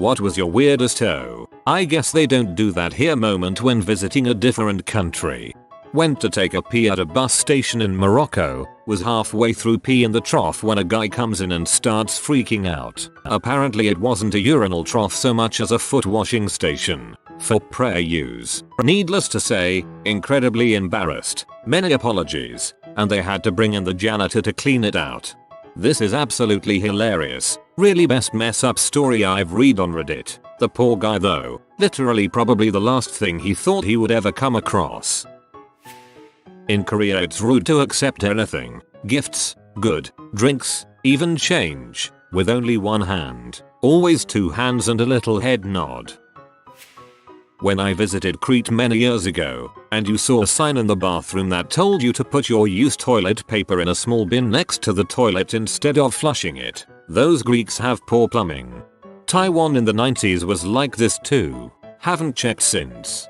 What was your weirdest "oh, I guess they don't do that here" moment when visiting a different country? Went to take a pee at a bus station in Morocco, was halfway through pee in the trough when a guy comes in and starts freaking out. Apparently it wasn't a urinal trough so much as a foot washing station for prayer use. Needless to say, incredibly embarrassed, many apologies, and they had to bring in the janitor to clean it out. This is absolutely hilarious. Really best mess up story I've read on Reddit. The poor guy though, literally probably the last thing he thought he would ever come across. In Korea it's rude to accept anything, gifts, good, drinks, even change, with only one hand, always two hands and a little head nod. When I visited Crete many years ago, and you saw a sign in the bathroom that told you to put your used toilet paper in a small bin next to the toilet instead of flushing it, those Greeks have poor plumbing. Taiwan in the 90s was like this too, haven't checked since.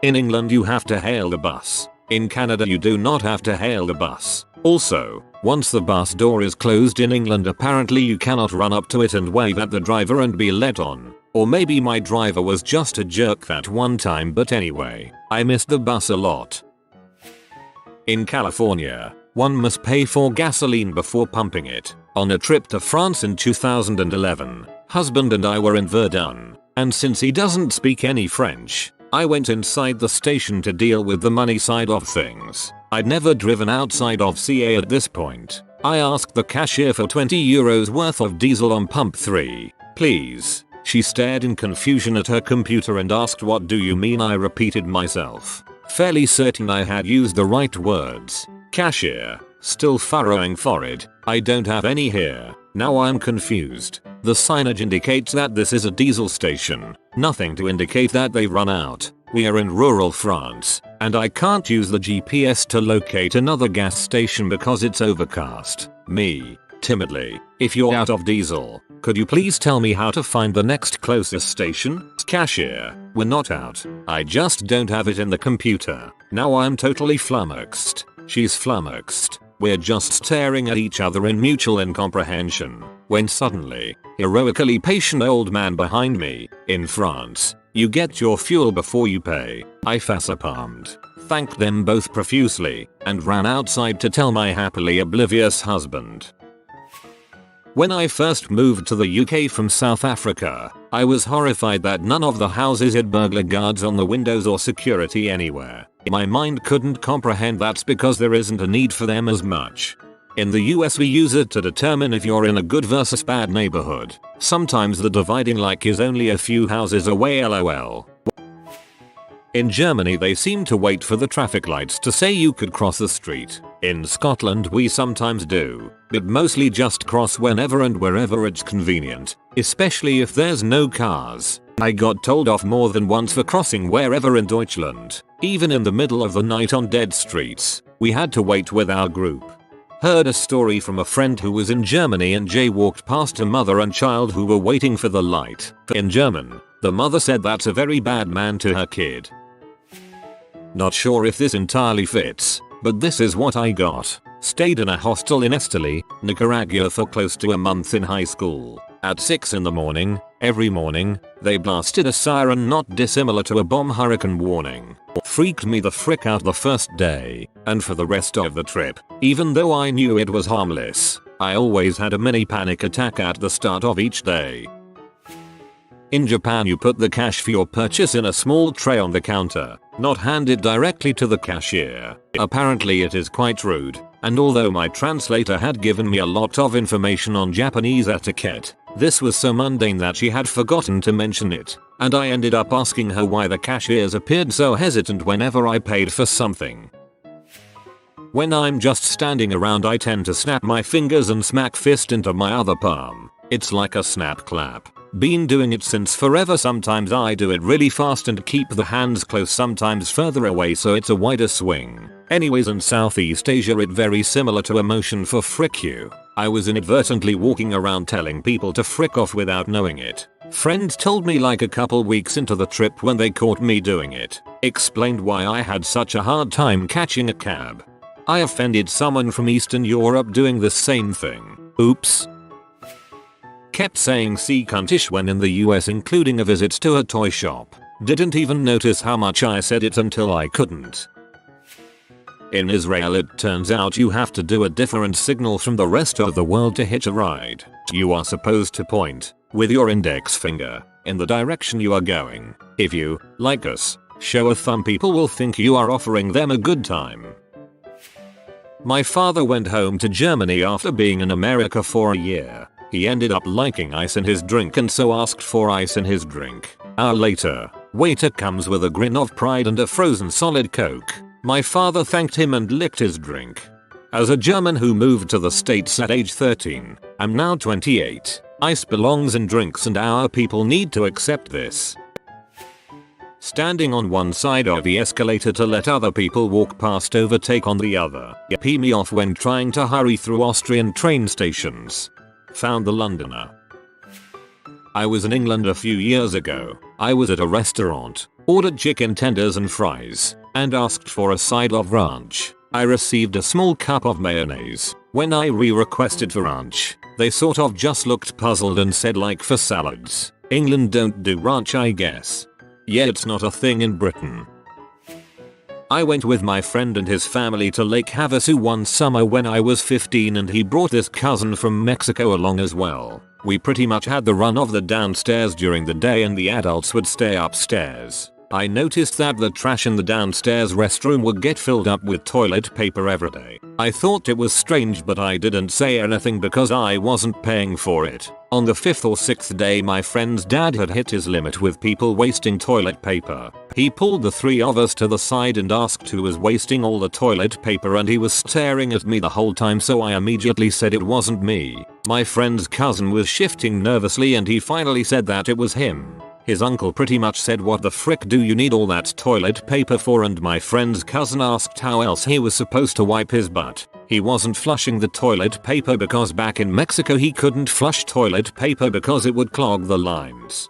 In England you have to hail the bus. In Canada you do not have to hail the bus. Also, once the bus door is closed in England apparently you cannot run up to it and wave at the driver and be let on. Or maybe my driver was just a jerk that one time, but anyway, I missed the bus a lot. In California, one must pay for gasoline before pumping it. On a trip to France in 2011, husband and I were in Verdun, and since he doesn't speak any French, I went inside the station to deal with the money side of things. I'd never driven outside of CA at this point. I asked the cashier for €20 worth of diesel on pump 3, please. She stared in confusion at her computer and asked, "What do you mean?" I repeated myself, fairly certain I had used the right words. Cashier, still furrowing forehead, "I don't have any here." Now I'm confused. The signage indicates that this is a diesel station, nothing to indicate that they've run out. We are in rural France, and I can't use the GPS to locate another gas station because it's overcast. Me, timidly, "If you're out of diesel, could you please tell me how to find the next closest station?" Cashier, "We're not out. I just don't have it in the computer." Now I'm totally flummoxed. She's flummoxed. We're just staring at each other in mutual incomprehension, when suddenly, heroically patient old man behind me, "In France, you get your fuel before you pay." I facepalmed, thanked them both profusely, and ran outside to tell my happily oblivious husband. When I first moved to the UK from South Africa, I was horrified that none of the houses had burglar guards on the windows or security anywhere. My mind couldn't comprehend that's because there isn't a need for them as much. In the US we use it to determine if you're in a good versus bad neighborhood. Sometimes the dividing line is only a few houses away, lol. In Germany they seem to wait for the traffic lights to say you could cross the street. In Scotland we sometimes do, but mostly just cross whenever and wherever it's convenient, especially if there's no cars. I got told off more than once for crossing wherever in Deutschland, even in the middle of the night on dead streets. We had to wait with our group. Heard a story from a friend who was in Germany and jaywalked past a mother and child who were waiting for the light. In German, the mother said that's a very bad man to her kid. Not sure if this entirely fits, but this is what I got. Stayed in a hostel in Esteli, Nicaragua for close to a month in high school. At 6 in the morning, every morning, they blasted a siren not dissimilar to a bomb hurricane warning. Freaked me the frick out the first day, and for the rest of the trip, even though I knew it was harmless, I always had a mini panic attack at the start of each day. In Japan you put the cash for your purchase in a small tray on the counter, not hand it directly to the cashier. Apparently it is quite rude, and although my translator had given me a lot of information on Japanese etiquette, this was so mundane that she had forgotten to mention it, and I ended up asking her why the cashiers appeared so hesitant whenever I paid for something. When I'm just standing around I tend to snap my fingers and smack fist into my other palm. It's like a snap clap. Been doing it since forever. Sometimes I do it really fast and keep the hands close, sometimes further away so it's a wider swing. Anyways, in Southeast Asia it very similar to a motion for frick you. I was inadvertently walking around telling people to frick off without knowing it. Friends told me like a couple weeks into the trip when they caught me doing it. Explained why I had such a hard time catching a cab. I offended someone from Eastern Europe doing the same thing. Oops. Kept saying see cuntish when in the US, including a visit to a toy shop. Didn't even notice how much I said it until I couldn't. In Israel, it turns out you have to do a different signal from the rest of the world to hitch a ride. You are supposed to point with your index finger in the direction you are going. If you, like us, show a thumb, people will think you are offering them a good time. My father went home to Germany after being in America for a year. He ended up liking ice in his drink and so asked for ice in his drink. Hour later, waiter comes with a grin of pride and a frozen solid Coke. My father thanked him and licked his drink. As a German who moved to the States at age 13, I'm now 28. Ice belongs in drinks and our people need to accept this. Standing on one side of the escalator to let other people walk past, overtake on the other. Pee me off when trying to hurry through Austrian train stations. Found the Londoner. I was in England a few years ago. I was at a restaurant, ordered chicken tenders and fries, and asked for a side of ranch. I received a small cup of mayonnaise. When I requested for ranch, they sort of just looked puzzled and said, like for salads. England don't do ranch, I guess. Yeah, it's not a thing in Britain. I went with my friend and his family to Lake Havasu one summer when I was 15 and he brought his cousin from Mexico along as well. We pretty much had the run of the downstairs during the day and the adults would stay upstairs. I noticed that the trash in the downstairs restroom would get filled up with toilet paper every day. I thought it was strange, but I didn't say anything because I wasn't paying for it. On the 5th or 6th day, my friend's dad had hit his limit with people wasting toilet paper. He pulled the three of us to the side and asked who was wasting all the toilet paper, and he was staring at me the whole time, so I immediately said it wasn't me. My friend's cousin was shifting nervously and he finally said that it was him. His uncle pretty much said, what the frick do you need all that toilet paper for? And my friend's cousin asked how else he was supposed to wipe his butt. He wasn't flushing the toilet paper because back in Mexico he couldn't flush toilet paper because it would clog the lines.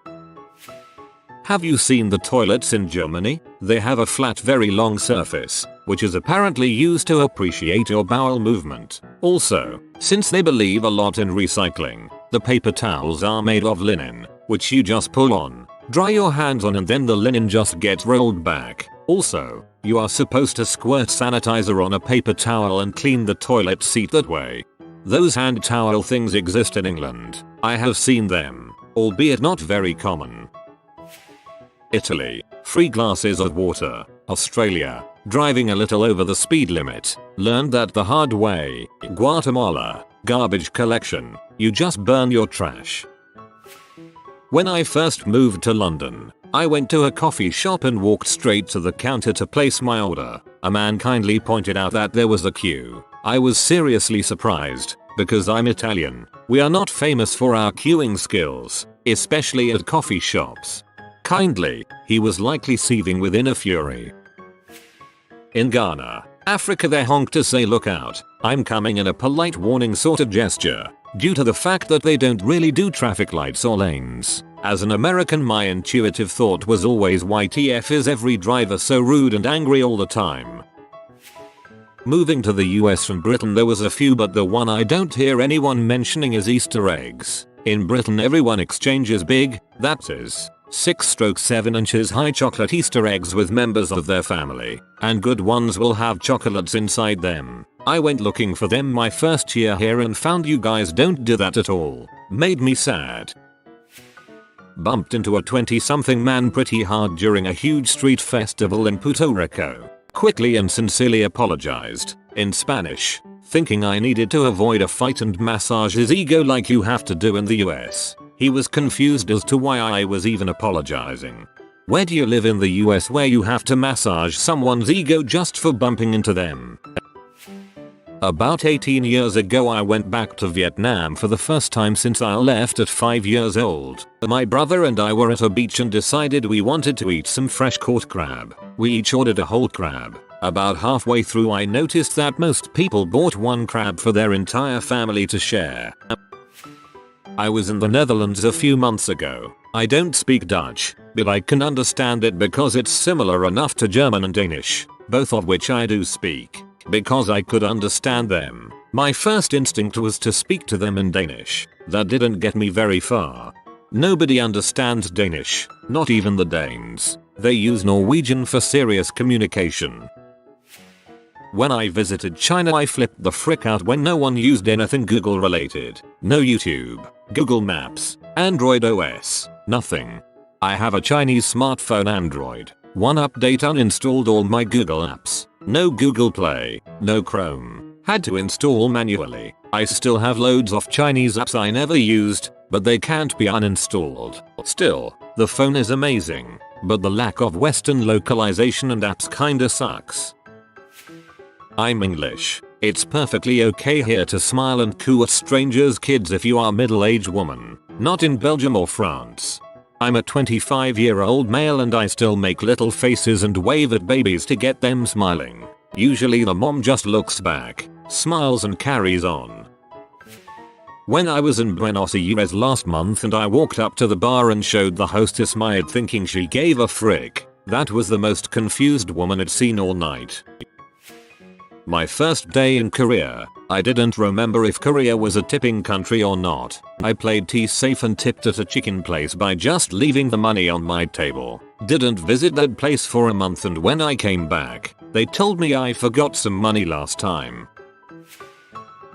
Have you seen the toilets in Germany? They have a flat, very long surface, which is apparently used to appreciate your bowel movement. Also, since they believe a lot in recycling, the paper towels are made of linen, which you just pull on, dry your hands on, and then the linen just gets rolled back. Also, you are supposed to squirt sanitizer on a paper towel and clean the toilet seat that way. Those hand towel things exist in England. I have seen them, albeit not very common. Italy, free glasses of water. Australia, driving a little over the speed limit. Learned that the hard way. Guatemala, garbage collection. You just burn your trash. When I first moved to London, I went to a coffee shop and walked straight to the counter to place my order. A man kindly pointed out that there was a queue. I was seriously surprised, because I'm Italian. We are not famous for our queuing skills, especially at coffee shops. Kindly, he was likely seething within a fury. In Ghana, Africa, they honk to say look out, I'm coming, in a polite warning sort of gesture, due to the fact that they don't really do traffic lights or lanes. As an American, my intuitive thought was always, YTF is every driver so rude and angry all the time? Moving to the US from Britain, there was a few, but the one I don't hear anyone mentioning is Easter eggs. In Britain, everyone exchanges big, that is, 6-7 inches high chocolate Easter eggs with members of their family, and good ones will have chocolates inside them. I went looking for them my first year here and found you guys don't do that at all. Made me sad. Bumped into a 20-something man pretty hard during a huge street festival in Puerto Rico. Quickly and sincerely apologized, in Spanish, thinking I needed to avoid a fight and massage his ego like you have to do in the US. He was confused as to why I was even apologizing. Where do you live in the US where you have to massage someone's ego just for bumping into them? About 18 years ago, I went back to Vietnam for the first time since I left at 5 years old. My brother and I were at a beach and decided we wanted to eat some fresh caught crab. We each ordered a whole crab. About halfway through, I noticed that most people bought one crab for their entire family to share. I was in the Netherlands a few months ago. I don't speak Dutch, but I can understand it because it's similar enough to German and Danish, both of which I do speak, because I could understand them. My first instinct was to speak to them in Danish. That didn't get me very far. Nobody understands Danish, not even the Danes. They use Norwegian for serious communication. When I visited China, I flipped the frick out when no one used anything Google related. No YouTube, Google Maps, Android OS, nothing. I have a Chinese smartphone Android. One update uninstalled all my Google apps. No Google Play, no Chrome. Had to install manually. I still have loads of Chinese apps I never used, but they can't be uninstalled. Still, the phone is amazing, but the lack of Western localization and apps kinda sucks. I'm English. It's perfectly okay here to smile and coo at strangers' kids if you are a middle-aged woman. Not in Belgium or France. I'm a 25-year-old male and I still make little faces and wave at babies to get them smiling. Usually the mom just looks back, smiles and carries on. When I was in Buenos Aires last month and I walked up to the bar and showed the hostess my ad thinking she gave a frick, that was the most confused woman I'd seen all night. My first day in Korea, I didn't remember if Korea was a tipping country or not. I played tea safe and tipped at a chicken place by just leaving the money on my table. Didn't visit that place for a month and when I came back, they told me I forgot some money last time.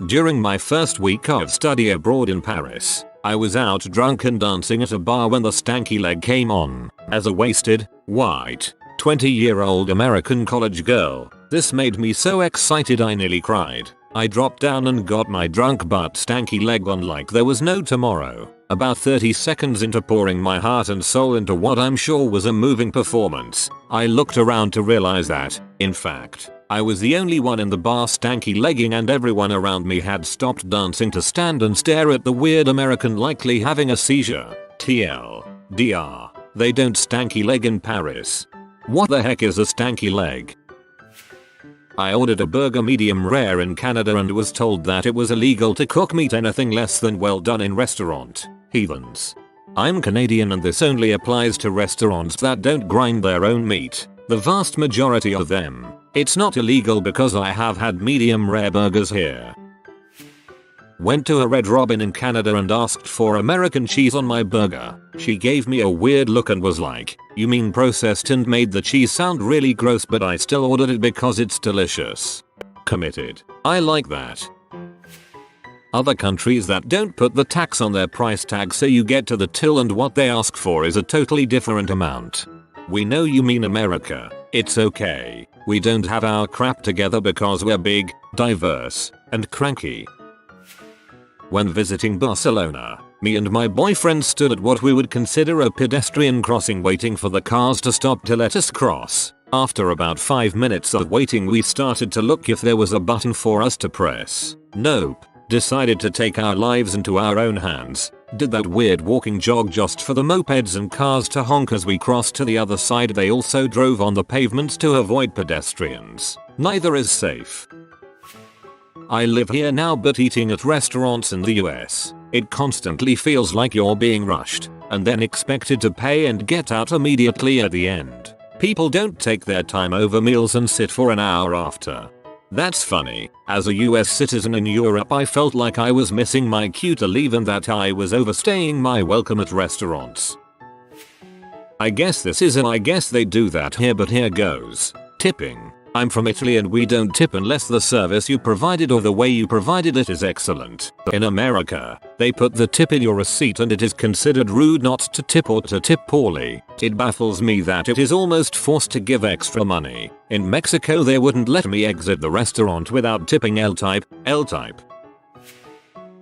During my first week of study abroad in Paris, I was out drunk and dancing at a bar when the stanky leg came on. As a wasted, white, 20-year-old American college girl, this made me so excited I nearly cried. I dropped down and got my drunk butt stanky leg on like there was no tomorrow. About 30 seconds into pouring my heart and soul into what I'm sure was a moving performance, I looked around to realize that, in fact, I was the only one in the bar stanky legging and everyone around me had stopped dancing to stand and stare at the weird American likely having a seizure. TLDR. They don't stanky leg in Paris. What the heck is a stanky leg? I ordered a burger medium rare in Canada and was told that it was illegal to cook meat anything less than well done in restaurant. Heathens. I'm Canadian and this only applies to restaurants that don't grind their own meat. The vast majority of them. It's not illegal because I have had medium rare burgers here. Went to a Red Robin in Canada and asked for American cheese on my burger. She gave me a weird look and was like, "You mean processed?" and made the cheese sound really gross, but I still ordered it because it's delicious. Committed. I like that. Other countries that don't put the tax on their price tag so you get to the till and what they ask for is a totally different amount. We know you mean America. It's okay. We don't have our crap together because we're big, diverse, and cranky. When visiting Barcelona, me and my boyfriend stood at what we would consider a pedestrian crossing waiting for the cars to stop to let us cross. After about 5 minutes of waiting we started to look if there was a button for us to press. Nope. Decided to take our lives into our own hands. Did that weird walking jog just for the mopeds and cars to honk as we crossed to the other side. They also drove on the pavements to avoid pedestrians. Neither is safe. I live here now, but eating at restaurants in the US, it constantly feels like you're being rushed and then expected to pay and get out immediately at the end. People don't take their time over meals and sit for an hour after. That's funny. As a US citizen in Europe, I felt like I was missing my cue to leave and that I was overstaying my welcome at restaurants. I guess they do that here, but here goes. Tipping. I'm from Italy and we don't tip unless the service you provided or the way you provided it is excellent. In America, they put the tip in your receipt and it is considered rude not to tip or to tip poorly. It baffles me that it is almost forced to give extra money. In Mexico they wouldn't let me exit the restaurant without tipping L-type.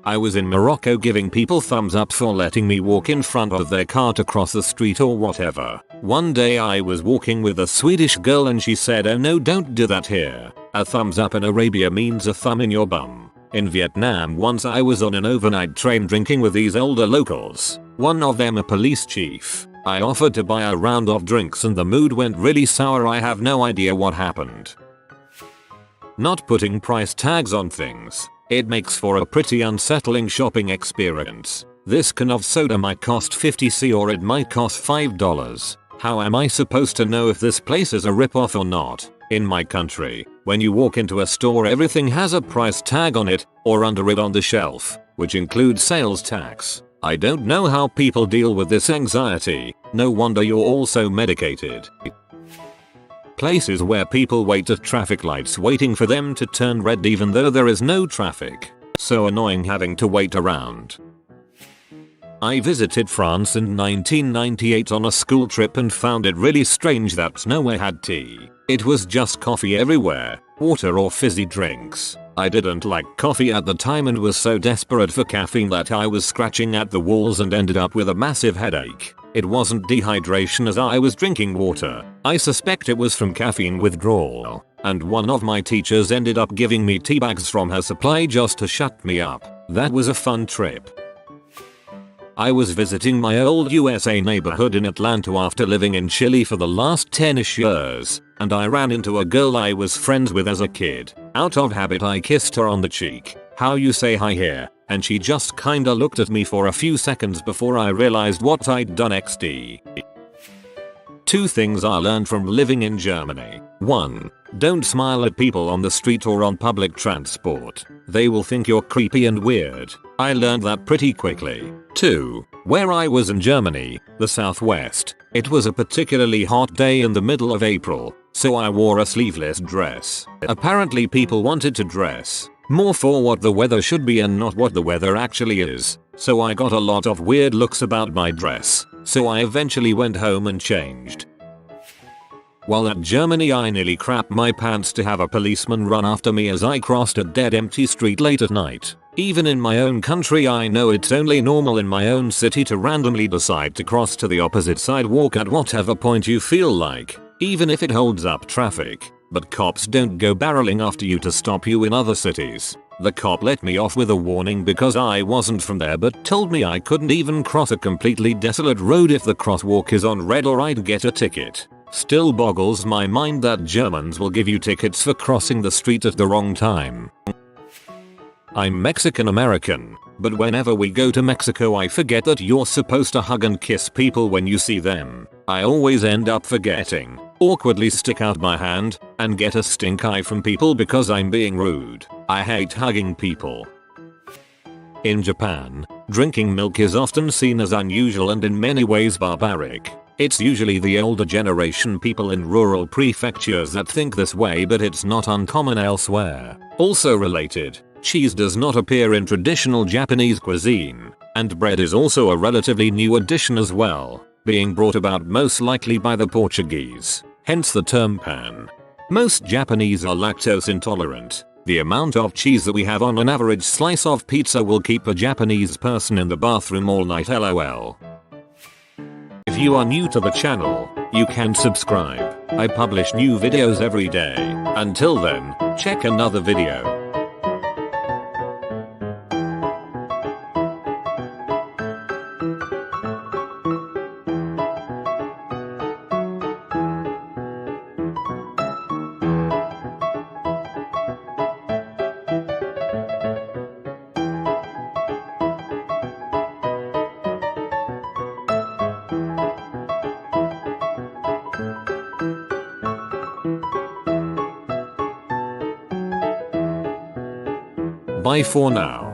I was in Morocco giving people thumbs up for letting me walk in front of their car to cross the street or whatever. One day I was walking with a Swedish girl and she said, "Oh no, don't do that here. A thumbs up in Arabia means a thumb in your bum." In Vietnam once I was on an overnight train drinking with these older locals. One of them a police chief. I offered to buy a round of drinks and the mood went really sour. I have no idea what happened. Not putting price tags on things. It makes for a pretty unsettling shopping experience. This can of soda might cost 50 or it might cost $5. How am I supposed to know if this place is a rip-off or not? In my country, When you walk into a store, everything has a price tag on it or under it on the shelf, which includes sales tax. I don't know how people deal with this anxiety. No wonder you're all so medicated. Places where people wait at traffic lights waiting for them to turn red even though there is no traffic. So annoying having to wait around. I visited France in 1998 on a school trip and found it really strange that nowhere had tea. It was just coffee everywhere, water or fizzy drinks. I didn't like coffee at the time and was so desperate for caffeine that I was scratching at the walls and ended up with a massive headache. It wasn't dehydration as I was drinking water. I suspect it was from caffeine withdrawal. And one of my teachers ended up giving me tea bags from her supply just to shut me up. That was a fun trip. I was visiting my old USA neighborhood in Atlanta after living in Chile for the last 10ish years, and I ran into a girl I was friends with as a kid. Out of habit I kissed her on the cheek. "How you say hi here?" And she just kinda looked at me for a few seconds before I realized what I'd done XD. 2 things I learned from living in Germany. 1. Don't smile at people on the street or on public transport. They will think you're creepy and weird. I learned that pretty quickly. 2. Where I was in Germany, the southwest, it was a particularly hot day in the middle of April, so I wore a sleeveless dress. Apparently people wanted to dress more for what the weather should be and not what the weather actually is, so I got a lot of weird looks about my dress, so I eventually went home and changed. While at Germany I nearly crapped my pants to have a policeman run after me as I crossed a dead empty street late at night. Even in my own country I know it's only normal in my own city to randomly decide to cross to the opposite sidewalk at whatever point you feel like, even if it holds up traffic. But cops don't go barreling after you to stop you in other cities. The cop let me off with a warning because I wasn't from there but told me I couldn't even cross a completely desolate road if the crosswalk is on red or I'd get a ticket. Still boggles my mind that Germans will give you tickets for crossing the street at the wrong time. I'm Mexican American, but whenever we go to Mexico I forget that you're supposed to hug and kiss people when you see them. I always end up forgetting, awkwardly stick out my hand, and get a stink eye from people because I'm being rude. I hate hugging people. In Japan, drinking milk is often seen as unusual and in many ways barbaric. It's usually the older generation people in rural prefectures that think this way, but it's not uncommon elsewhere. Also related, cheese does not appear in traditional Japanese cuisine, and bread is also a relatively new addition as well, being brought about most likely by the Portuguese, hence the term pan. Most Japanese are lactose intolerant. The amount of cheese that we have on an average slice of pizza will keep a Japanese person in the bathroom all night, lol. If you are new to the channel, you can subscribe. I publish new videos every day. Until then, check another video. Bye for now.